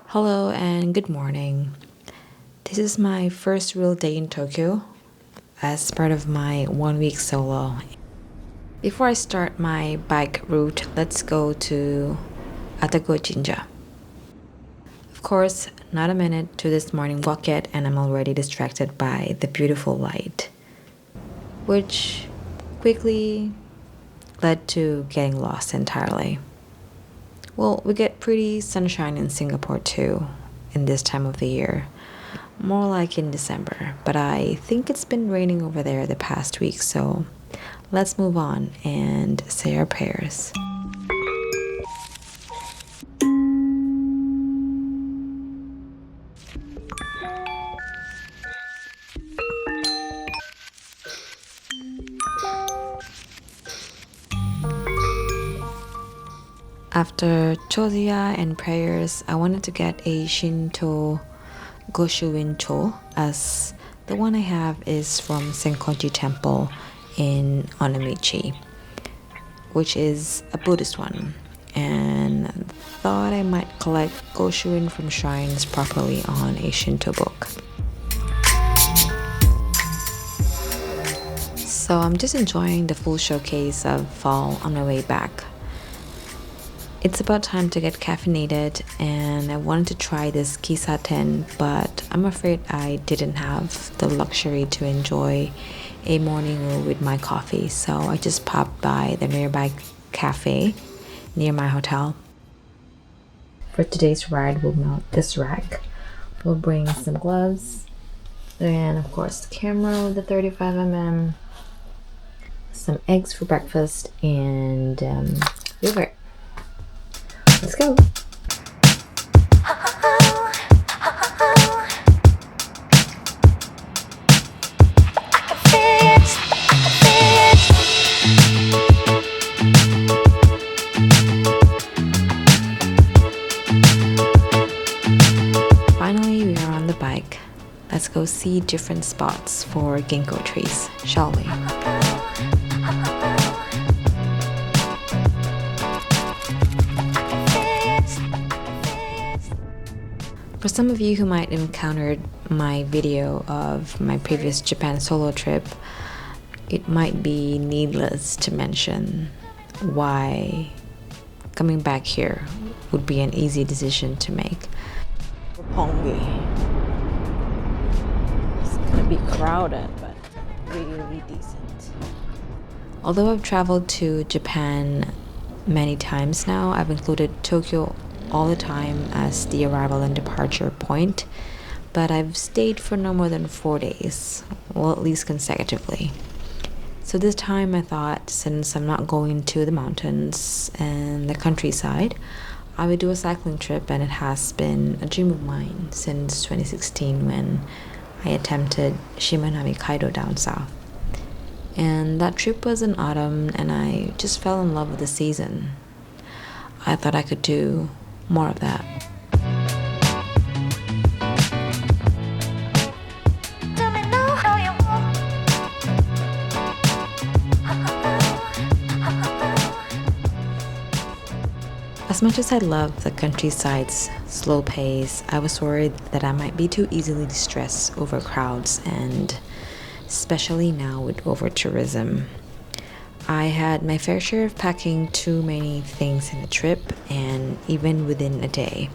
Hello and good morning. This is my first real day in Tokyo as part of my 1 week solo. Before I start my bike route, let's go to Atago Jinja. Of course, not a minute to this morning walk yet and I'm already distracted by the beautiful light, which quickly led to getting lost entirely. Well, we get pretty sunshine in Singapore too, in this time of the year. More like in December, but I think it's been raining over there the past week, so let's move on and say our prayers. After chojiya and prayers, I wanted to get a Shinto Goshuin cho, as the one I have is from Senkoji Temple in Onamichi, which is a Buddhist one, and thought I might collect Goshuin from shrines properly on a Shinto book. So I'm just enjoying the full showcase of fall on my way back. It's about time to get caffeinated and I wanted to try this kisaten, but I'm afraid I didn't have the luxury to enjoy a morning meal with my coffee, so I just popped by the nearby cafe near my hotel. For today's ride, we'll mount this rack. We'll bring some gloves and of course the camera with the 35mm, some eggs for breakfast, and yogurt. Let's go. Finally, we are on the bike. Let's go see different spots for ginkgo trees, shall we? For some of you who might have encountered my video of my previous Japan solo trip, it might be needless to mention why coming back here would be an easy decision to make. Roppongi. It's gonna be crowded, but really decent. Although I've traveled to Japan many times now, I've included Tokyo all the time as the arrival and departure point, but I've stayed for no more than 4 days, well, at least consecutively. So this time I thought, since I'm not going to the mountains and the countryside, I would do a cycling trip, and it has been a dream of mine since 2016 when I attempted Shimanami Kaido down south. And that trip was in autumn and I just fell in love with the season. I thought I could do more of that. As much as I love the countryside's slow pace, I was worried that I might be too easily distressed over crowds, and especially now with over-tourism. I had my fair share of packing too many things in a trip, and even within a day.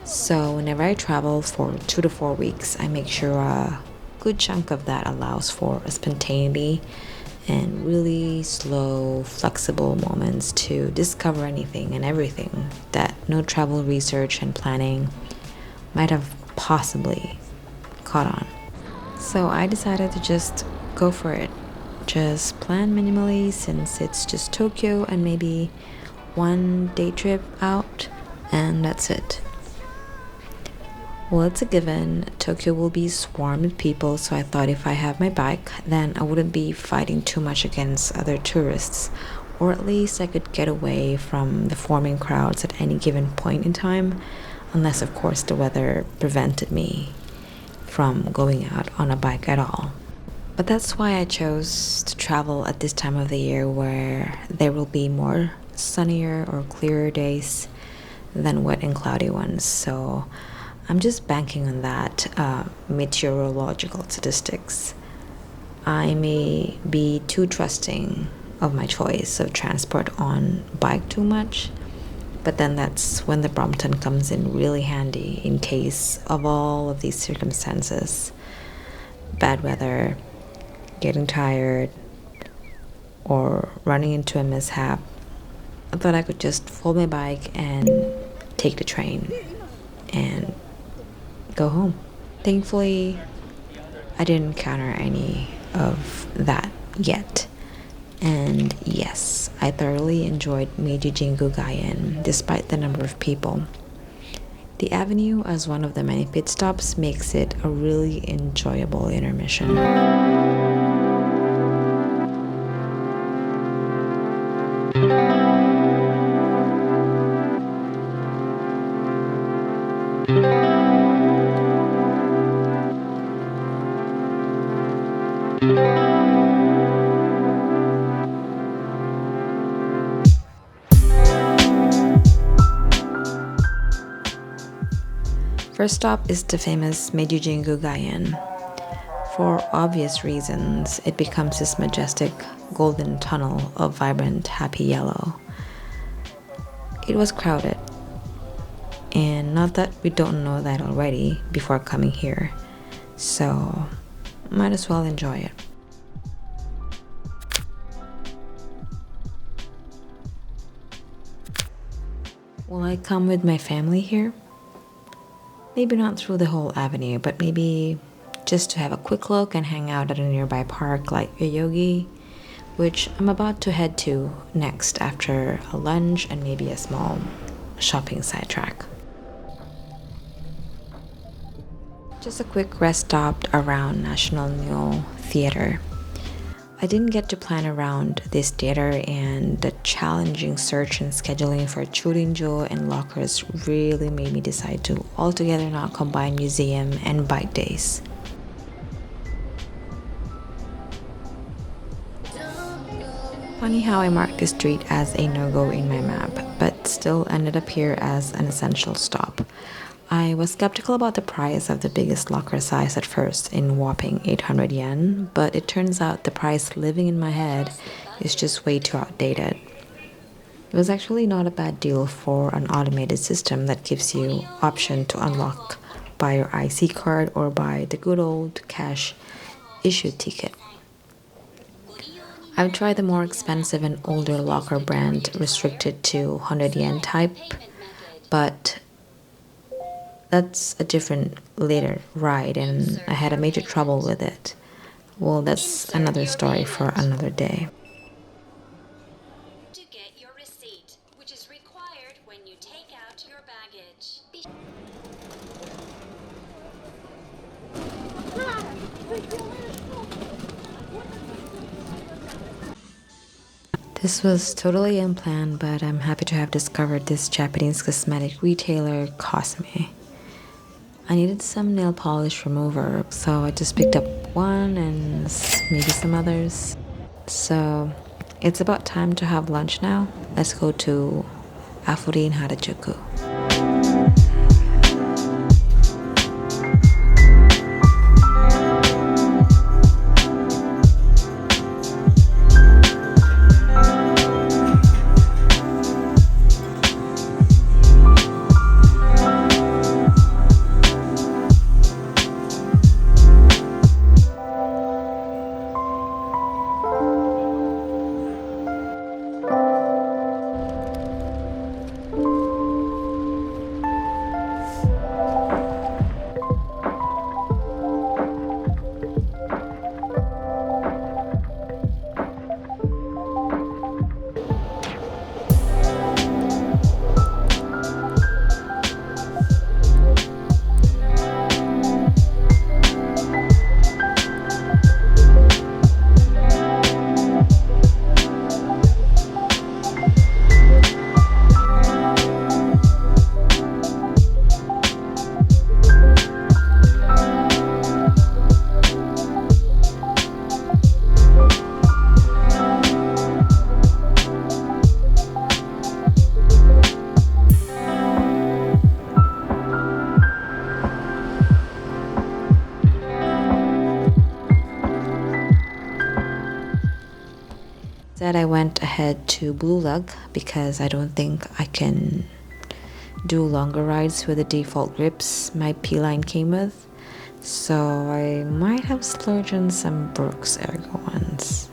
So whenever I travel for 2 to 4 weeks, I make sure a good chunk of that allows for a spontaneity and really slow, flexible moments to discover anything and everything that no travel research and planning might have possibly caught on. So I decided to just go for it. Just plan minimally since it's just Tokyo and maybe 1 day trip out, and that's it. Well, it's a given. Tokyo will be swarmed with people, so I thought if I have my bike, then I wouldn't be fighting too much against other tourists, or at least I could get away from the forming crowds at any given point in time, unless, of course, the weather prevented me from going out on a bike at all. But that's why I chose to travel at this time of the year where there will be more sunnier or clearer days than wet and cloudy ones. So I'm just banking on that meteorological statistics. I may be too trusting of my choice of transport on bike too much, but then that's when the Brompton comes in really handy in case of all of these circumstances. Bad weather, getting tired, or running into a mishap. I thought I could just fold my bike and take the train and go home. Thankfully, I didn't encounter any of that yet. And yes, I thoroughly enjoyed Meiji Jingu Gaein despite the number of people. The avenue, as one of the many pit stops, makes it a really enjoyable intermission. First stop is the famous Meiji Jingu Gaein. For obvious reasons, it becomes this majestic golden tunnel of vibrant, happy yellow. It was crowded, and not that we don't know that already before coming here, so might as well enjoy it. Will I come with my family here? Maybe not through the whole avenue, but maybe just to have a quick look and hang out at a nearby park like Yoyogi, which I'm about to head to next after a lunch and maybe a small shopping sidetrack. Just a quick rest stop around National Mall Theater. I didn't get to plan around this theater, and the challenging search and scheduling for Churinjo and lockers really made me decide to altogether not combine museum and bike days. Funny how I marked this street as a no-go in my map, but still ended up here as an essential stop. I was skeptical about the price of the biggest locker size at first, in whopping 800 yen, but it turns out the price living in my head is just way too outdated. It was actually not a bad deal for an automated system that gives you option to unlock by your IC card or by the good old cash issue ticket. I've tried the more expensive and older locker brand restricted to 100 yen type, but that's a different later ride, and I had a major trouble with it. Well, that's another story for another day. To get your receipt, which is required when you take out your baggage. This was totally unplanned, but I'm happy to have discovered this Japanese cosmetic retailer, Cosme. I needed some nail polish remover, so I just picked up one and maybe some others. So it's about time to have lunch now. Let's go to Afuri in Harajuku. Instead, I went ahead to Blue Lug because I don't think I can do longer rides with the default grips my P-line came with, so I might have splurged on some Brooks Ergo ones.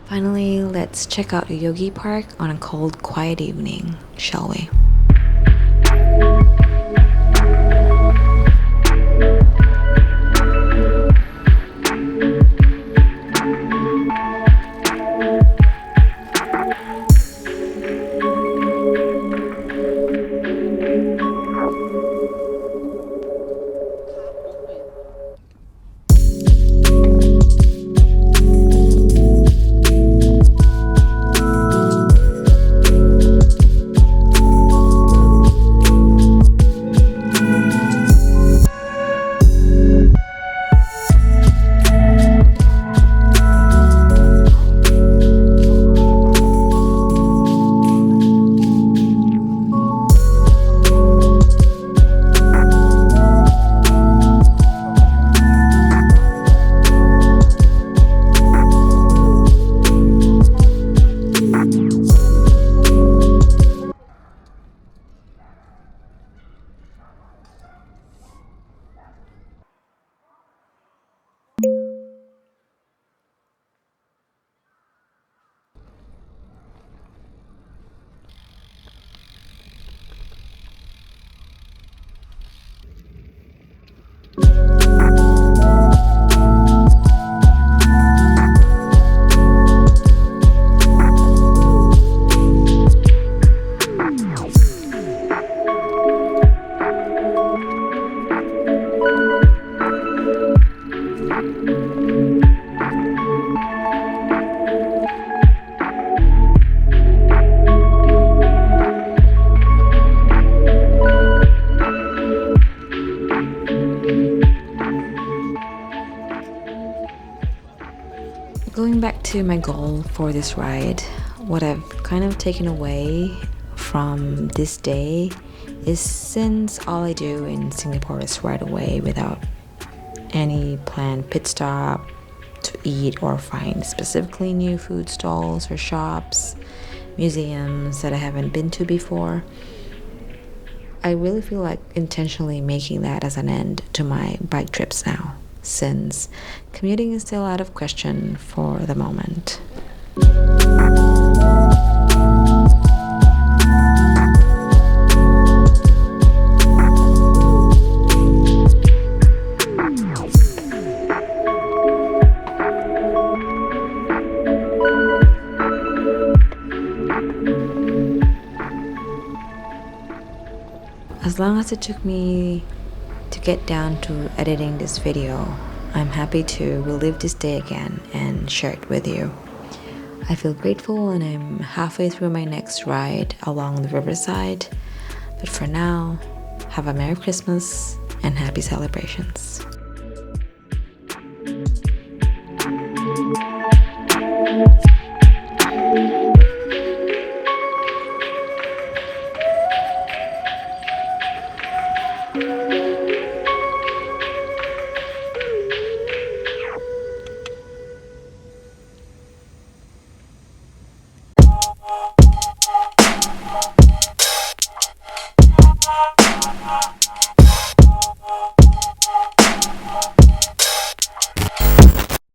Finally, let's check out Yoyogi Park on a cold, quiet evening, shall we? Going back to my goal for this ride, what I've kind of taken away from this day is, since all I do in Singapore is ride away without any planned pit stop to eat or find specifically new food stalls or shops, museums that I haven't been to before, I really feel like intentionally making that as an end to my bike trips now, since commuting is still out of question for the moment. As long as it took me to get down to editing this video, I'm happy to relive this day again and share it with you. I feel grateful and I'm halfway through my next ride along the riverside. But for now, have a Merry Christmas and happy celebrations.